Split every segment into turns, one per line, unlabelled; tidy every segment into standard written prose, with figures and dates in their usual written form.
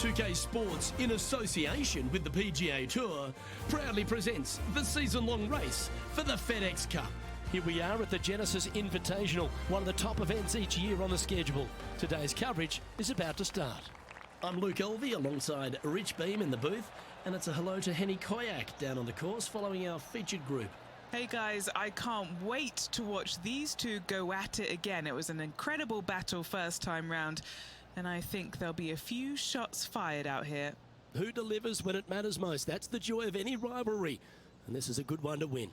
2K Sports, in association with the PGA Tour, proudly presents the season-long race for the FedEx Cup.
Here we are at the Genesis Invitational, one of the top events each year on the schedule. Today's coverage is about to start.
I'm Luke Elvey alongside Rich Beam in the booth, and it's a hello to Henny Koyak down on the course following our featured group.
Hey guys, I can't wait to watch these two go at it again. It was an incredible battle first time round, and I think there'll be a few shots fired out here.
Who delivers when it matters most? That's the joy of any rivalry, and this is a good one to win.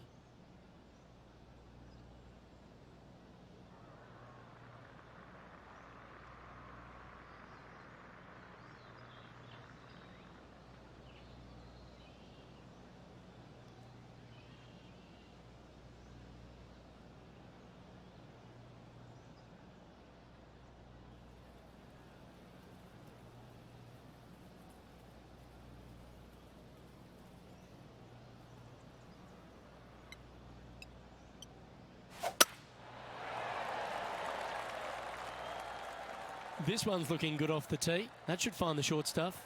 This one's looking good off the tee. That should find the short stuff.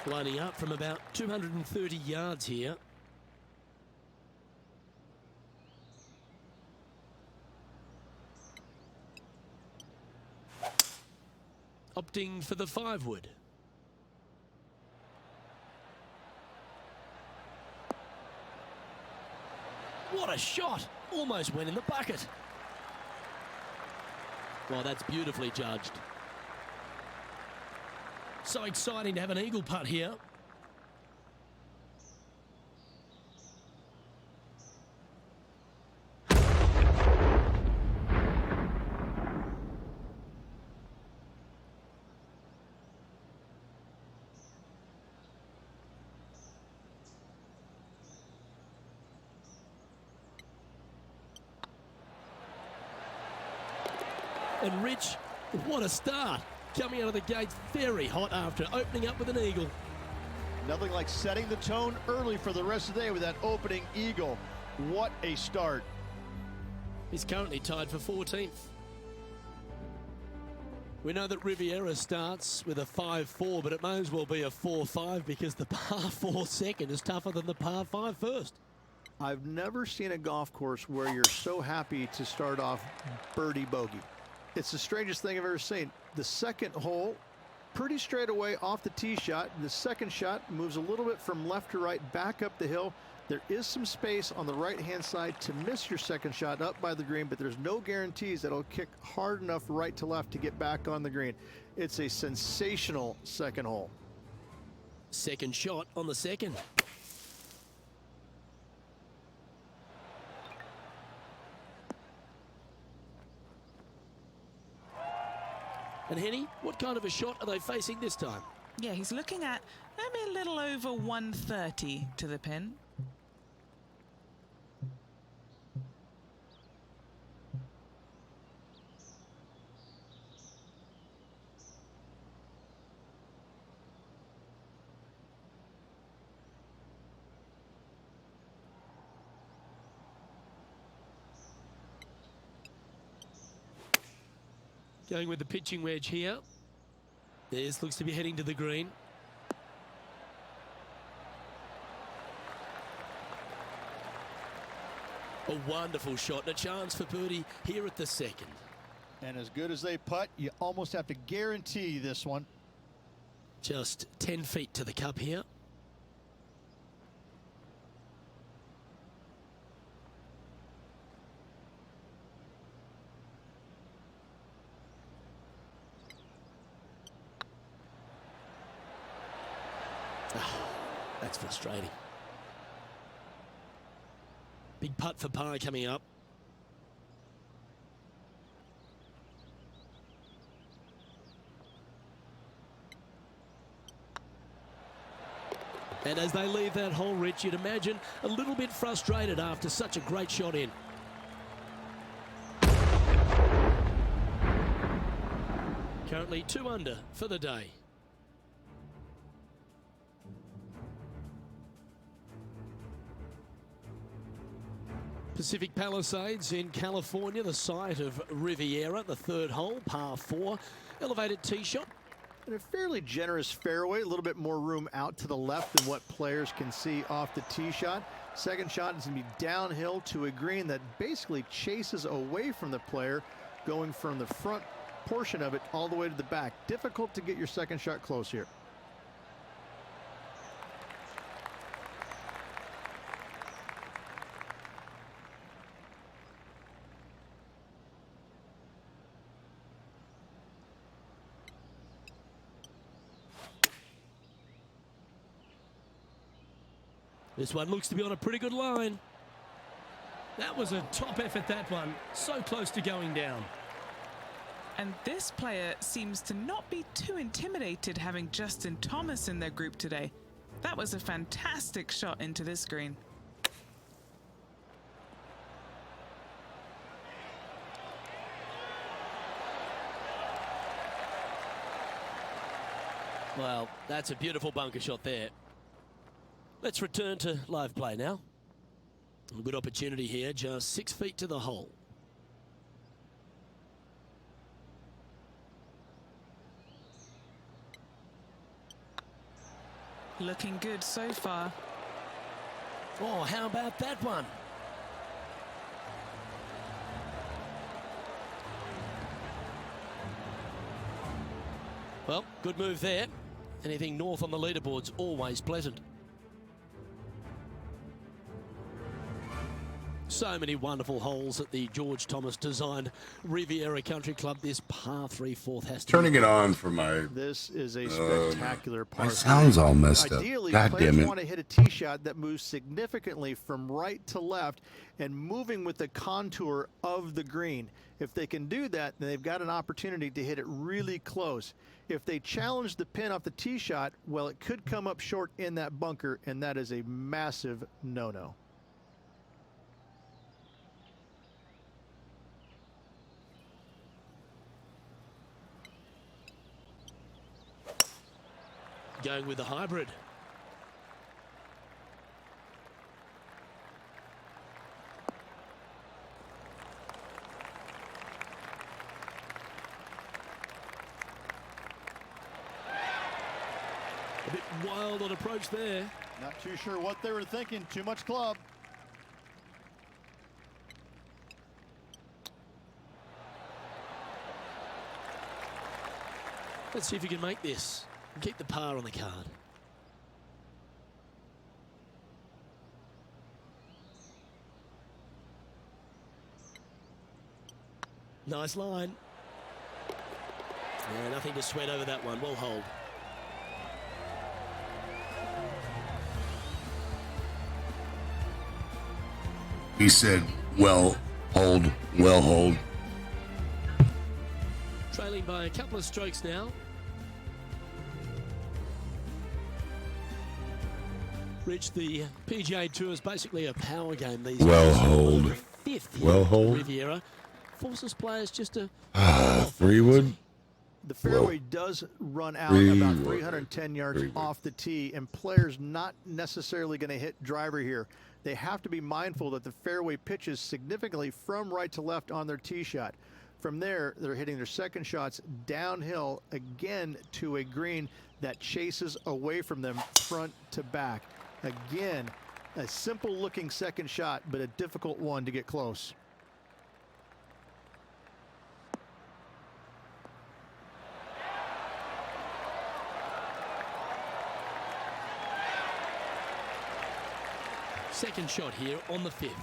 Lining up from about 230 yards here. Opting for the 5-wood. What a shot! Almost went in the bucket. Well, that's beautifully judged. So exciting to have an eagle putt here. And Rich, what a start. Coming out of the gates very hot after opening up with an eagle.
Nothing like setting the tone early for the rest of the day with that opening eagle. What a start.
He's currently tied for 14th. We know that Riviera starts with a 5-4, but it may as well be a 4-5 because the par 4 second is tougher than the par 5 first.
I've never seen a golf course where you're so happy to start off birdie bogey. It's the strangest thing I've ever seen. The second hole, pretty straight away off the tee shot. The second shot moves a little bit from left to right, back up the hill. There is some space on the right-hand side to miss your second shot up by the green, but there's no guarantees that it'll kick hard enough right to left to get back on the green. It's a sensational second hole.
Second shot on the second. And Henny, what kind of a shot are they facing this time?
Yeah, he's looking at maybe a little over 130 to the pin.
Going with the pitching wedge here. This looks to be heading to the green. A wonderful shot and a chance for birdie here at the second.
And as good as they putt, you almost have to guarantee this one.
Just 10 feet to the cup here. That's frustrating. Big putt for par coming up. And as they leave that hole, Rich, you'd imagine a little bit frustrated after such a great shot in. Currently 2 under for the day. Pacific Palisades in California, the site of Riviera, the third hole, par 4. Elevated tee shot.
And a fairly generous fairway, a little bit more room out to the left than what players can see off the tee shot. Second shot is going to be downhill to a green that basically chases away from the player, going from the front portion of it all the way to the back. Difficult to get your second shot close here.
This one looks to be on a pretty good line.
That was a top effort, that one. So close to going down.
And this player seems to not be too intimidated having Justin Thomas in their group today. That was a fantastic shot into this green.
Well, that's a beautiful bunker shot there. Let's return to live play now. A good opportunity here, just 6 feet to the hole.
Looking good so far.
Oh, how about that one? Well, good move there. Anything north on the leaderboard's always pleasant. So many wonderful holes at the George Thomas designed Riviera Country Club. This par 3 fourth has to
Turning it on for my.
This is a spectacular par.
My sound's all messed up.
Ideally,
God
players
damn it.
want to hit a tee shot that moves significantly from right to left and moving with the contour of the green. If they can do that, then they've got an opportunity to hit it really close. If they challenge the pin off the tee shot, well, it could come up short in that bunker, and that is a massive no-no.
Going with the hybrid. A bit wild on approach there.
Not too sure what they were thinking. Too much club.
Let's see if you can make this. Keep the par on the card. Nice line. Yeah, nothing to sweat over that one. Well hold.
He said, well, hold, well, hold.
Trailing by a couple of strokes now. Rich, the PGA Tour is basically a power game these
Well,
days.
hold.
The fifth here
Well,
at
hold.
Riviera forces players just to
3-wood.
The fairway does run out
Three
about
wood.
310 yards
Three wood.
off the tee, and players not necessarily going to hit driver here. They have to be mindful that the fairway pitches significantly from right to left on their tee shot. From there, they're hitting their second shots downhill again to a green that chases away from them front to back. Again, a simple looking second shot, but a difficult one to get close.
second shot here on the fifth.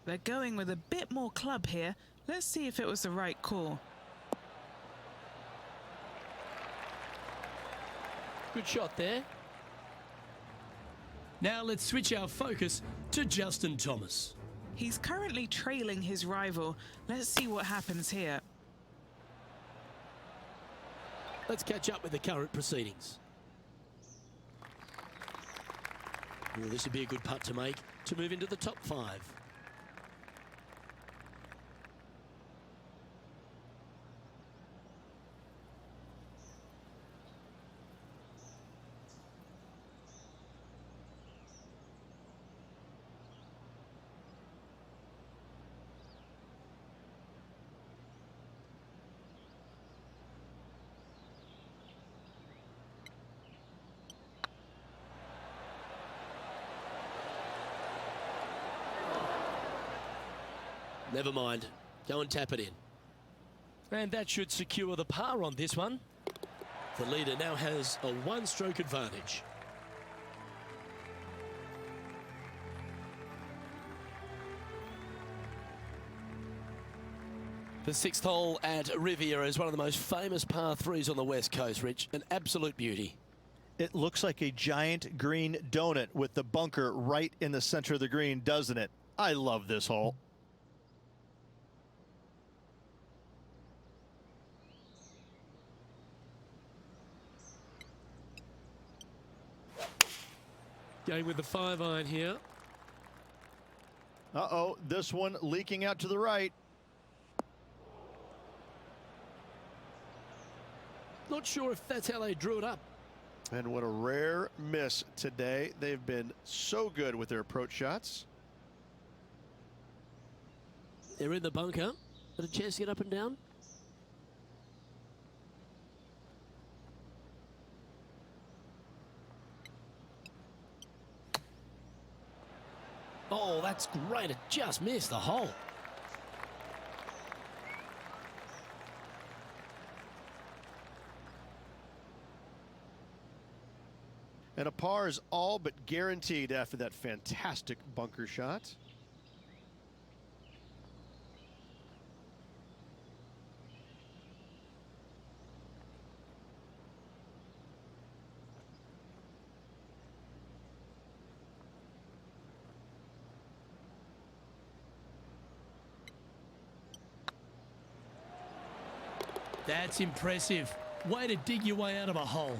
They're going with a bit more club here. Let's see if it was the right call.
Good shot there.
Now let's switch our focus to Justin Thomas.
He's currently trailing his rival. Let's see what happens here.
Let's catch up with the current proceedings. Well, this would be a good putt to make to move into the top 5. Never mind. Go and tap it in. And that should secure the par on this one. The leader now has a 1-stroke advantage. The 6th hole at Riviera is one of the most famous par 3s on the West Coast, Rich. An absolute beauty.
It looks like a giant green donut with the bunker right in the center of the green, doesn't it? I love this hole.
Going with the 5-iron here.
Uh-oh, this one leaking out to the right.
Not sure if that's how they drew it up.
And what a rare miss today. They've been so good with their approach shots.
They're in the bunker. Got a chance to get up and down. Oh, that's great. It just missed the hole.
And a par is all but guaranteed after that fantastic bunker shot.
That's impressive. Way to dig your way out of a hole.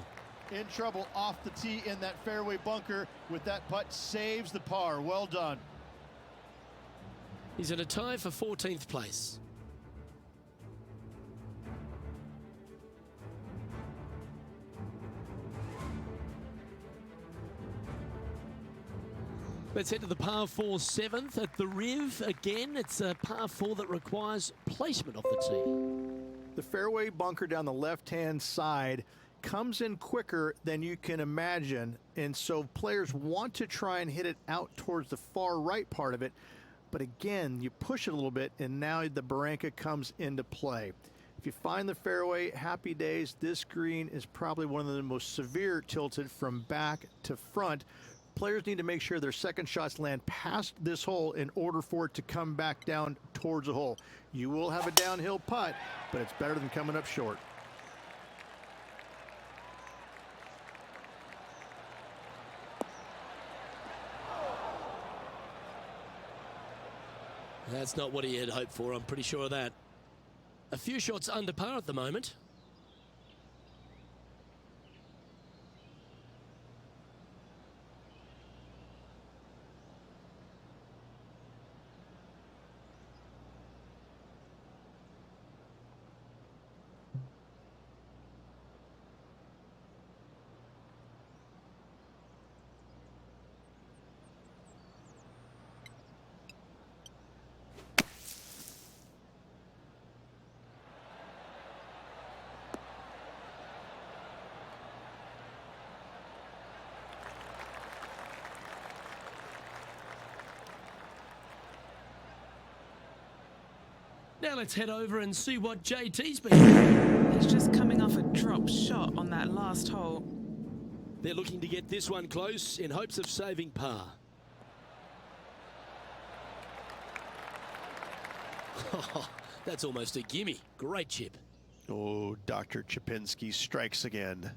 In trouble off the tee in that fairway bunker with that putt, saves the par. Well done.
He's in a tie for 14th place. Let's head to the par 4 7th at the Riv. Again, it's a par 4 that requires placement off the tee.
The fairway bunker down the left-hand side comes in quicker than you can imagine, and so players want to try and hit it out towards the far right part of it, but again, you push it a little bit and now the barranca comes into play. If you find the fairway, happy days. This green is probably one of the most severe tilted from back to front. Players need to make sure their second shots land past this hole in order for it to come back down towards the hole. You will have a downhill putt, but it's better than coming up short.
That's not what he had hoped for, I'm pretty sure of that. A few shots under par at the moment.
Now let's head over and see what JT's been.
He's just coming off a drop shot on that last hole.
They're looking to get this one close in hopes of saving par. That's almost a gimme. Great chip.
Oh, Dr. Chipinski strikes again.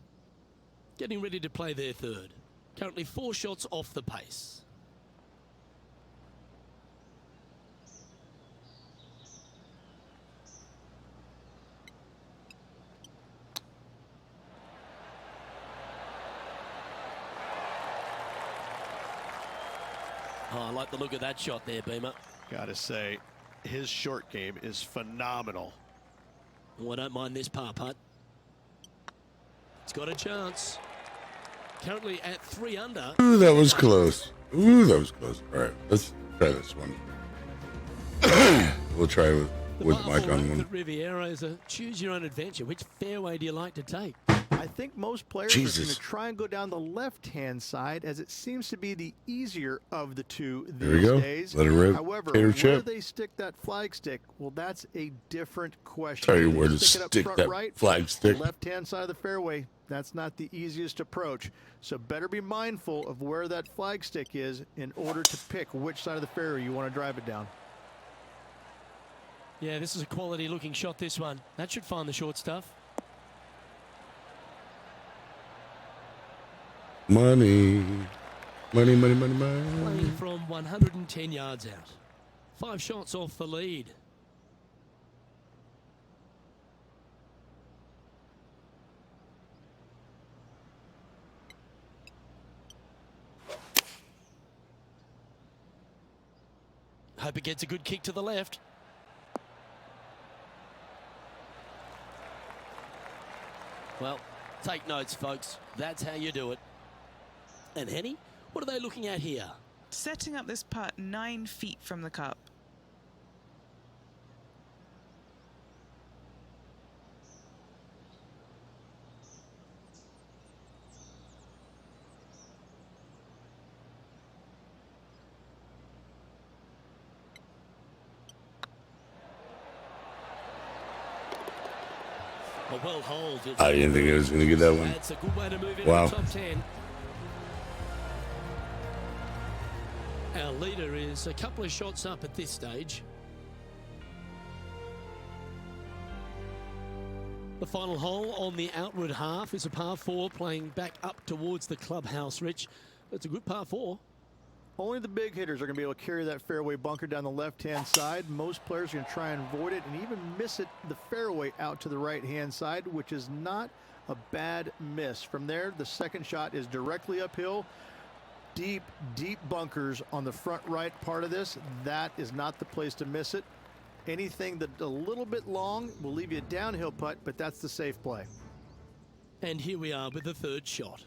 Getting ready to play their third. Currently 4 shots off the pace. Oh, I like the look of that shot there, Beamer.
Gotta say, his short game is phenomenal.
Oh, I don't mind this par putt. It's got a chance. Currently at 3 under.
Ooh, that was close. Ooh, that was close. All right, let's try this one. We'll try with
par
Mike
four
on one.
at Riviera is a choose-your-own-adventure. Which fairway do you like to take?
I think most players are
Jesus.
going to try and go down the left-hand side, as it seems to be the easier of the two
There we
these
go.
days.
Let it rip.
However,
Tater
where
chip.
they stick that flag stick, well, that's a different question.
Tell you
Do
where
they
to
stick it up
stick
front
that
right,
flag stick.
left-hand side of the fairway, that's not the easiest approach. So better be mindful of where that flag stick is in order to pick which side of the fairway you want to drive it down.
Yeah, this is a quality-looking shot, this one. That should find the short stuff.
Money. Money, money, money, money.
Playing from 110 yards out. 5 shots off the lead. Hope it gets a good kick to the left. Well, take notes, folks. That's how you do it. And Henny, what are they looking at here?
Setting up this putt 9 feet from the cup.
A well hold.
I didn't think it was going to get that one.
That's a good way to move into
Wow.
the top 10. Our leader is a couple of shots up at this stage. The final hole on the outward half is a par 4 playing back up towards the clubhouse, Rich. It's a good par 4.
Only the big hitters are going to be able to carry that fairway bunker down the left-hand side. Most players are going to try and avoid it and even miss it the fairway out to the right-hand side, which is not a bad miss. From there, the second shot is directly uphill. Deep, deep bunkers on the front right part of this. That is not the place to miss it. Anything that's a little bit long will leave you a downhill putt, but that's the safe play.
And here we are with the third shot.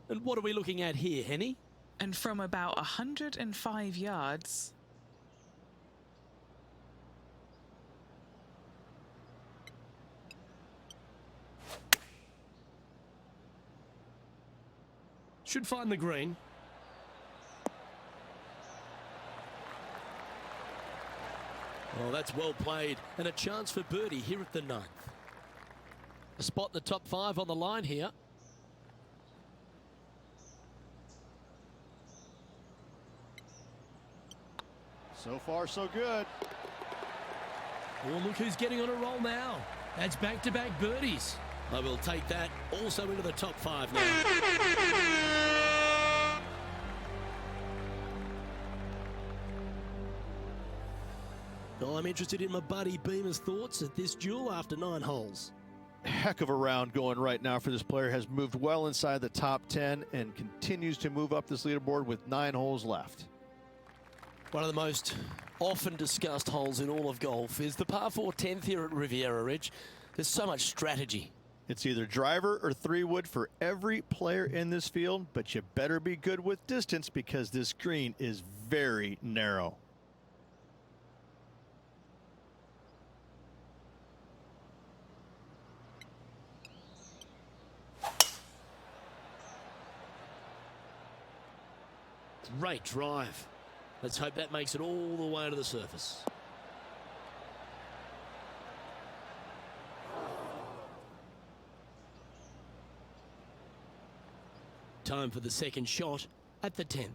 And what are we looking at here, Henny?
And from about 105 yards,
Should find the green.
Oh, that's well played. And a chance for birdie here at the 9th. A spot in the top 5 on the line here.
So far, so good.
Oh, look who's getting on a roll now. That's back-to-back birdies.
I will take that also into the top 5 now. Well, I'm interested in my buddy Beamer's thoughts at this duel after 9 holes.
Heck of a round going right now for this player. Has moved well inside the top 10 and continues to move up this leaderboard with 9 holes left.
One of the most often discussed holes in all of golf is the par 4 10th here at Riviera Ridge. There's so much strategy.
It's either driver or 3-wood for every player in this field, but you better be good with distance because this green is very narrow.
Great drive. Let's hope that makes it all the way to the surface. Time for the second shot at the 10th.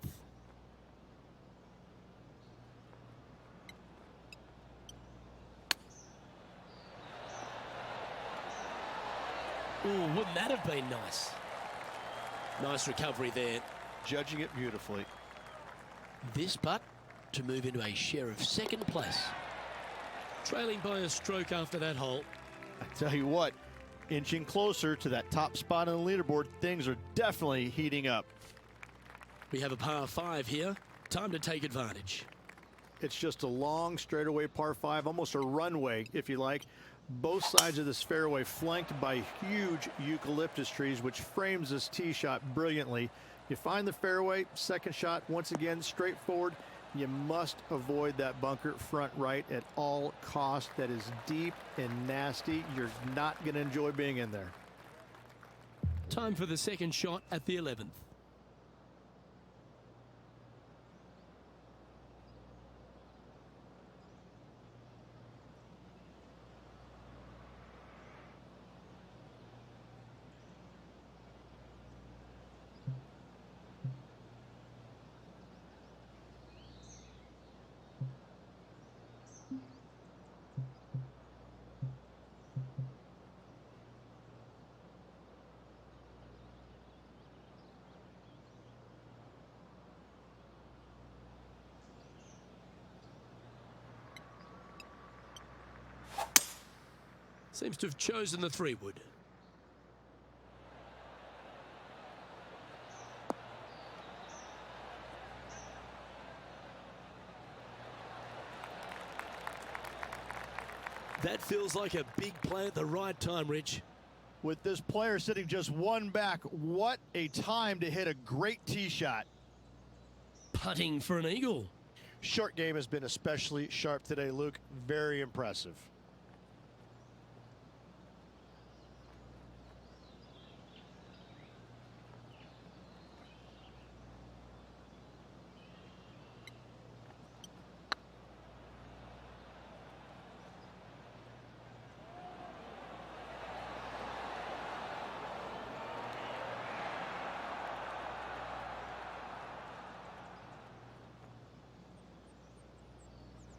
Ooh, wouldn't that have been nice? Nice recovery there.
Judging it beautifully.
This putt to move into a share of second place. Trailing by a stroke after that hole.
I tell you what,
Inching closer to that top spot on the leaderboard, things are definitely heating up.
We have a par 5 here. Time to take advantage.
It's just a long straightaway par 5, almost a runway, if you like. Both sides of this fairway flanked by huge eucalyptus trees, which frames this tee shot brilliantly. You find the fairway, second shot, once again, straightforward. You must avoid that bunker front right at all costs. That is deep and nasty. You're not going to enjoy being in there.
Time for the second shot at the 11th. Seems to have chosen the 3-wood.
That feels like a big play at the right time, Rich.
With this player sitting just one back, what a time to hit a great tee shot.
Putting for an eagle.
Short game has been especially sharp today, Luke. Very impressive.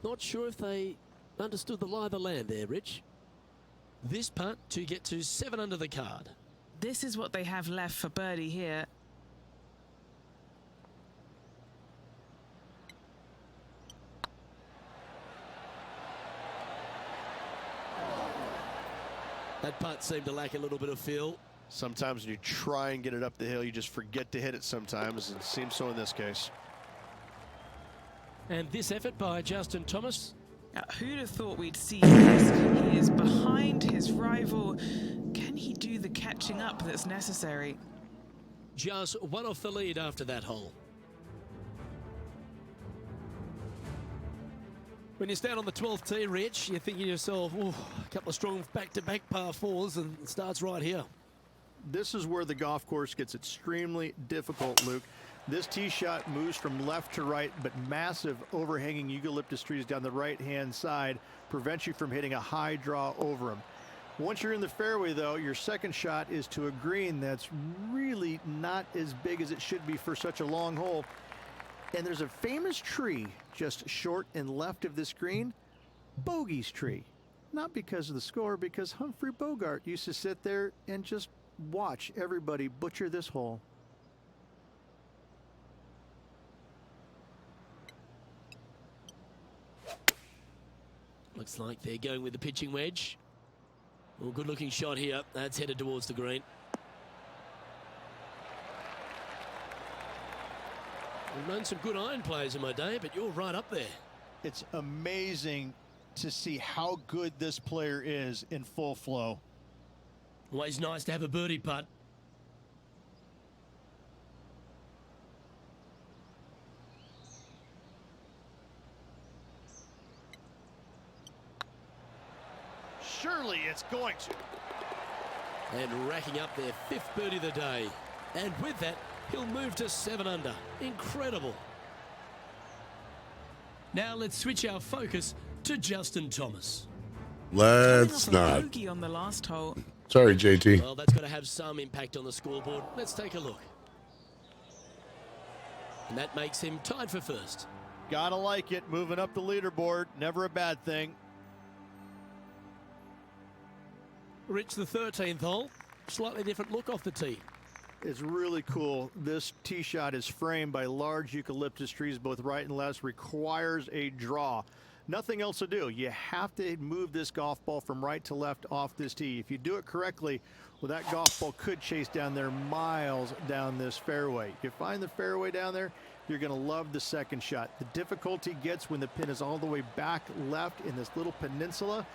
Not sure if they understood the lie of the land there, Rich.
This putt to get to 7 under the card.
This is what they have left for birdie here.
That putt seemed to lack a little bit of feel.
Sometimes when you try and get it up the hill, you just forget to hit it sometimes, and it seems so in this case.
And this effort by Justin Thomas.
Who'd have thought we'd see this? He is behind his rival. Can he do the catching up that's necessary?
Just one off the lead after that hole.
When you stand on the 12th tee, Rich, you're thinking to yourself, oh, a couple of strong back-to-back par 4s, and it starts right here.
This is where the golf course gets extremely difficult, Luke. This tee shot moves from left to right, but massive overhanging eucalyptus trees down the right-hand side prevent you from hitting a high draw over them. Once you're in the fairway, though, your second shot is to a green that's really not as big as it should be for such a long hole. And there's a famous tree just short and left of this green, Bogey's tree. Not because of the score, because Humphrey Bogart used to sit there and just watch everybody butcher this hole.
Looks like they're going with the pitching wedge. Well, good looking shot here. That's headed towards the green. I've known some good iron players in my day, but you're right up there.
It's amazing to see how good this player is in full flow.
Always nice to have a birdie putt.
Surely it's going to.
And racking up their 5th birdie of the day. And with that, he'll move to 7 under. Incredible.
Now let's switch our focus to Justin Thomas.
Let's
Coming off a
not.
bogey on the last hole.
Sorry, JT.
Well, that's got to have some impact on the scoreboard. Let's take a look. And that makes him tied for first.
Gotta like it. Moving up the leaderboard. Never a bad thing.
Rich, the 13th hole. Slightly different look off the tee.
It's really cool. This tee shot is framed by large eucalyptus trees, both right and left, requires a draw. Nothing else to do. You have to move this golf ball from right to left off this tee. If you do it correctly, well, that golf ball could chase down there miles down this fairway. You find the fairway down there, you're going to love the second shot. The difficulty gets when the pin is all the way back left in this little peninsula.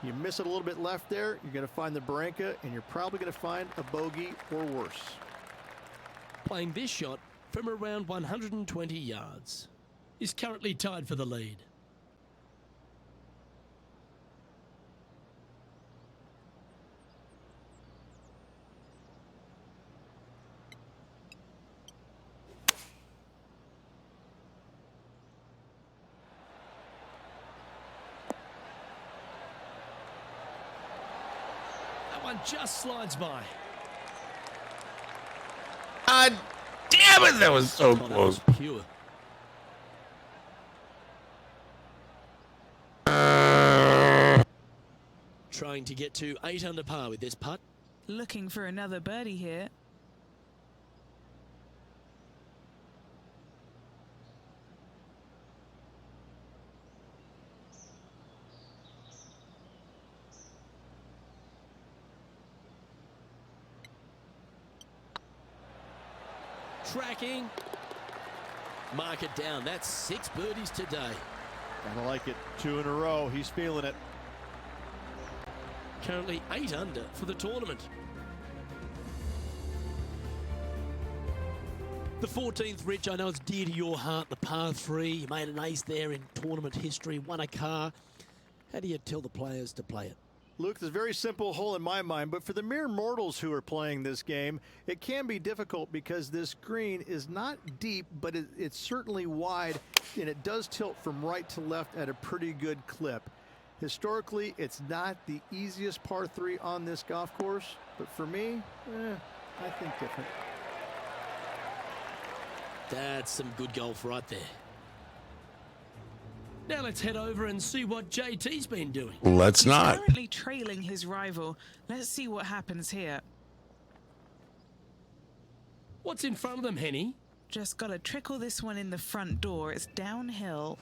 You miss it a little bit left there, you're going to find the barranca, and you're probably going to find a bogey or worse.
Playing this shot from around 120 yards. Is currently tied for the lead. That one just slides by.
God damn it, that was so
Oh, that was
close.
pure. Trying to get to 8 under par with this putt.
Looking for another birdie here.
Tracking. Mark it down. That's 6 birdies today.
I like it. 2 in a row. He's feeling it.
Currently 8 under for the tournament. The 14th, Rich, I know it's dear to your heart, the par 3. You made an ace there in tournament history, won a car. How do you tell the players to play it?
Luke, this is a very simple hole in my mind, but for the mere mortals who are playing this game, it can be difficult because this green is not deep, but it's certainly wide, and it does tilt from right to left at a pretty good clip. Historically, it's not the easiest par 3 on this golf course, but for me, I think different.
That's some good golf right there. Now let's head over and see what JT's been doing.
Let's
He's
not.
currently trailing his rival. Let's see what happens here.
What's in front of them, Henny?
Just got to trickle this one in the front door. It's downhill.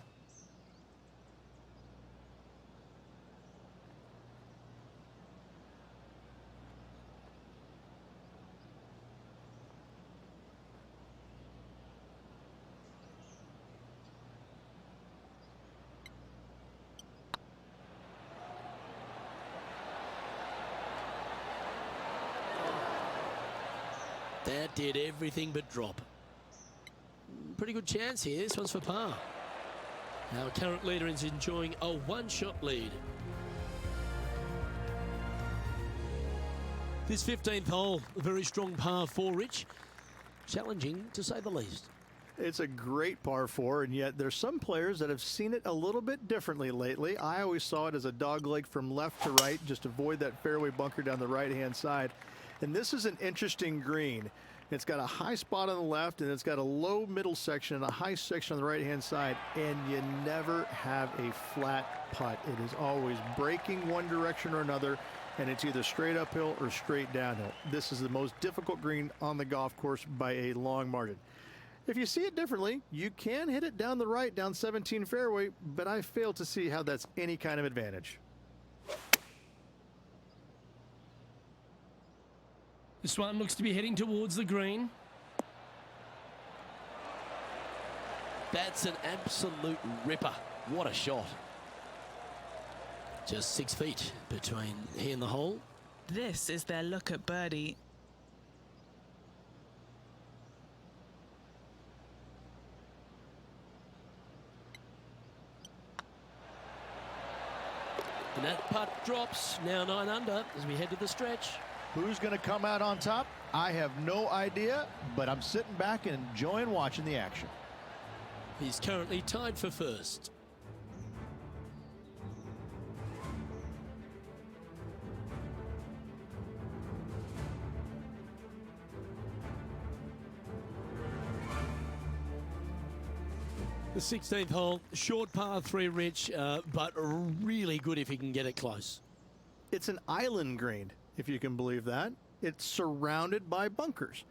That did everything but drop. Pretty good chance here. This one's for par. Our current leader is enjoying a 1-shot lead. This 15th hole, a very strong par 4, Rich. Challenging, to say the least.
It's a great par 4, and yet there's some players that have seen it a little bit differently lately. I always saw it as a dogleg from left to right, just avoid that fairway bunker down the right-hand side. And this is an interesting green. It's got a high spot on the left, and it's got a low middle section and a high section on the right-hand side, and you never have a flat putt. It is always breaking one direction or another, and it's either straight uphill or straight downhill. This is the most difficult green on the golf course by a long margin. If you see it differently, you can hit it down the right, down 17 fairway, but I fail to see how that's any kind of advantage.
This one looks to be heading towards the green. That's an absolute ripper. What a shot. Just 6 feet between he and the hole.
This is their look at birdie.
And that putt drops, now 9 under as we head to the stretch.
Who's going to come out on top? I have no idea, but I'm sitting back and enjoying watching the action.
He's currently tied for first. The 16th hole, short par 3, Rich, but really good if he can get it close.
It's an island green, if you can believe that. It's surrounded by bunkers.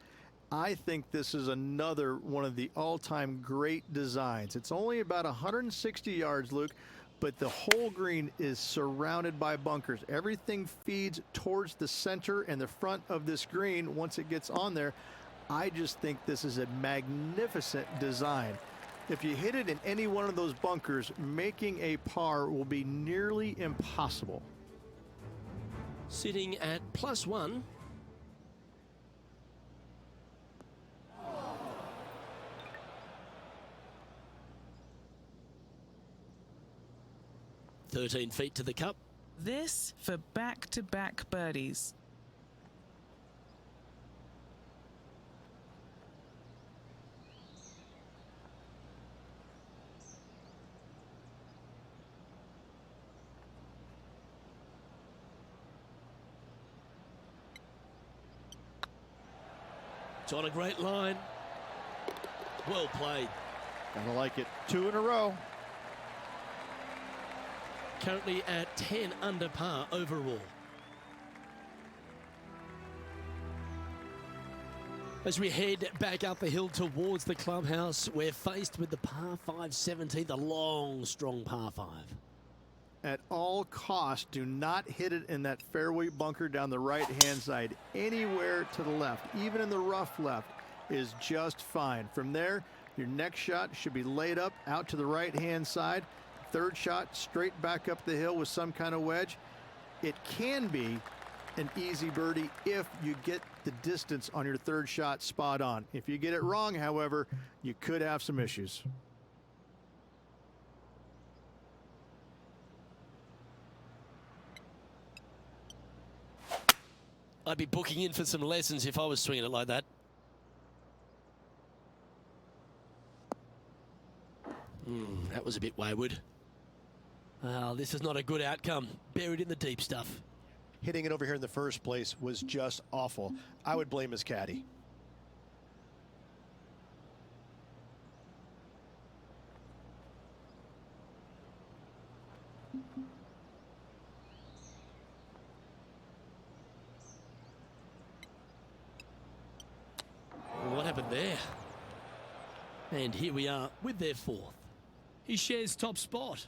I think this is another one of the all-time great designs. It's only about 160 yards, Luke, but the whole green is surrounded by bunkers. Everything feeds towards the center and the front of this green once it gets on there. I just think this is a magnificent design. If you hit it in any one of those bunkers, making a par will be nearly impossible.
Sitting at +1. "13 feet to the cup."
This for back-to-back birdies.
It's on a great line. Well played.
Gotta like it. 2 in a row.
Currently at 10 under par overall. As we head back up the hill towards the clubhouse, we're faced with the par 5 17th, a long, strong par 5.
At all costs, do not hit it in that fairway bunker down the right-hand side. Anywhere to the left, even in the rough left, is just fine. From there, your next shot should be laid up out to the right-hand side. Third shot, straight back up the hill with some kind of wedge. It can be an easy birdie if you get the distance on your third shot spot on. If you get it wrong, however, you could have some issues.
I'd be booking in for some lessons if I was swinging it like that. That was a bit wayward. This is not a good outcome. Buried in the deep stuff.
Hitting it over here in the first place was just awful. I would blame his caddy.
What happened there? And here we are with their 4th. He shares top spot.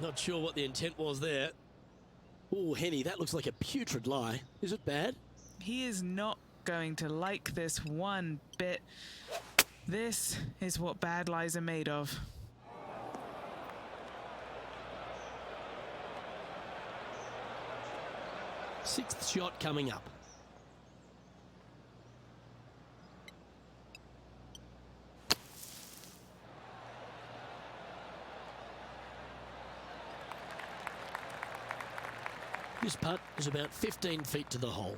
Not sure what the intent was there. Oh, Henny, that looks like a putrid lie. Is it bad?
He is not going to like this one bit. This is what bad lies are made of.
Sixth shot coming up. This putt is about 15 feet to the hole.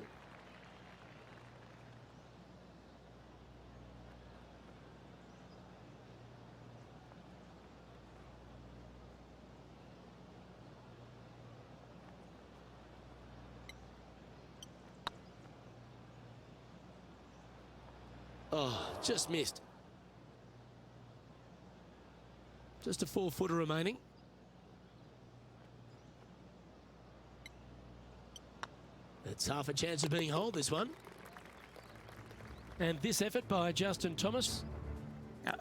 Oh, just missed. Just a 4-footer remaining. It's half a chance of being holed, this one. And this effort by Justin Thomas.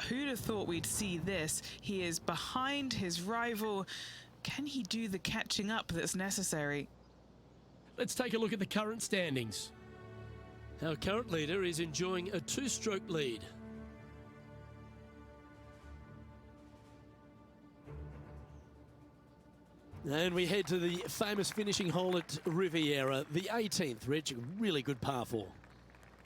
Who'd have thought we'd see this? He is behind his rival. Can he do the catching up that's necessary?
Let's take a look at the current standings. Our current leader is enjoying a 2-stroke lead. And we head to the famous finishing hole at Riviera, the 18th, Rich. Really good par 4.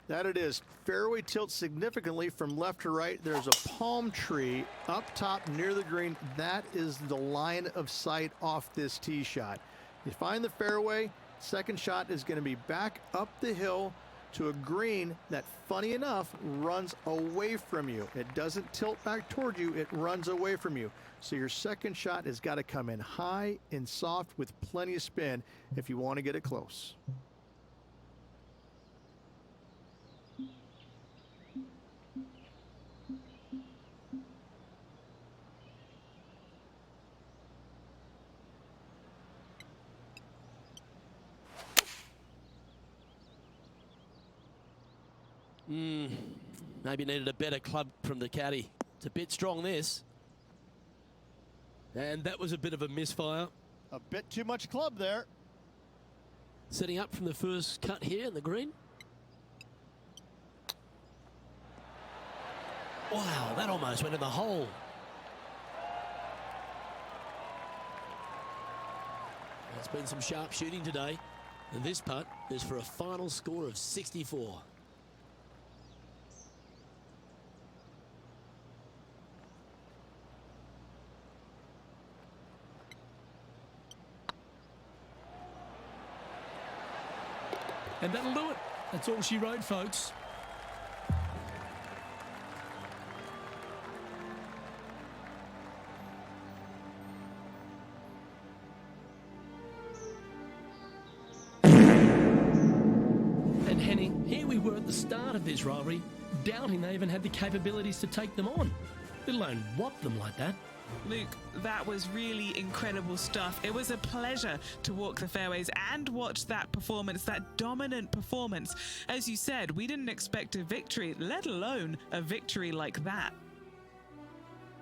That it is. Fairway tilts significantly from left to right. There's a palm tree up top near the green. That is the line of sight off this tee shot. You find the fairway, second shot is going to be back up the hill to a green that, funny enough, runs away from you. It doesn't tilt back toward you, it runs away from you. So your second shot has got to come in high and soft with plenty of spin if you want to get it close.
Maybe needed a better club from the caddy. It's a bit strong, this. And that was a bit of a misfire.
A bit too much club there.
Setting up from the first cut here in the green. Wow, that almost went in the hole. There's been some sharp shooting today. And this putt is for a final score of 64.
And that'll do it. That's all she wrote, folks. And Henning, here we were at the start of this rivalry, doubting they even had the capabilities to take them on, let alone whop them like that.
Luke, that was really incredible stuff. It was a pleasure to walk the fairways and watch that performance, that dominant performance. As you said, we didn't expect a victory, let alone a victory like that.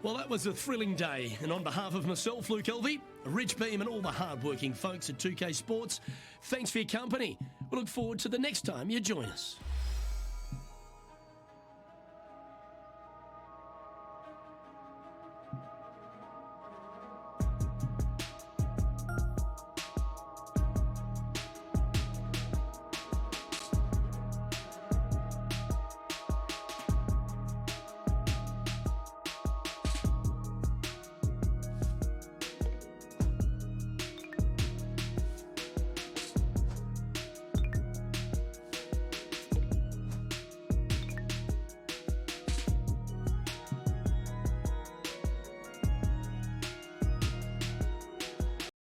Well, that was a thrilling day, and on behalf of myself, Luke Elvey, Rich Beam, and all the hard-working folks at 2K Sports, thanks for your company. We look forward to the next time you join us.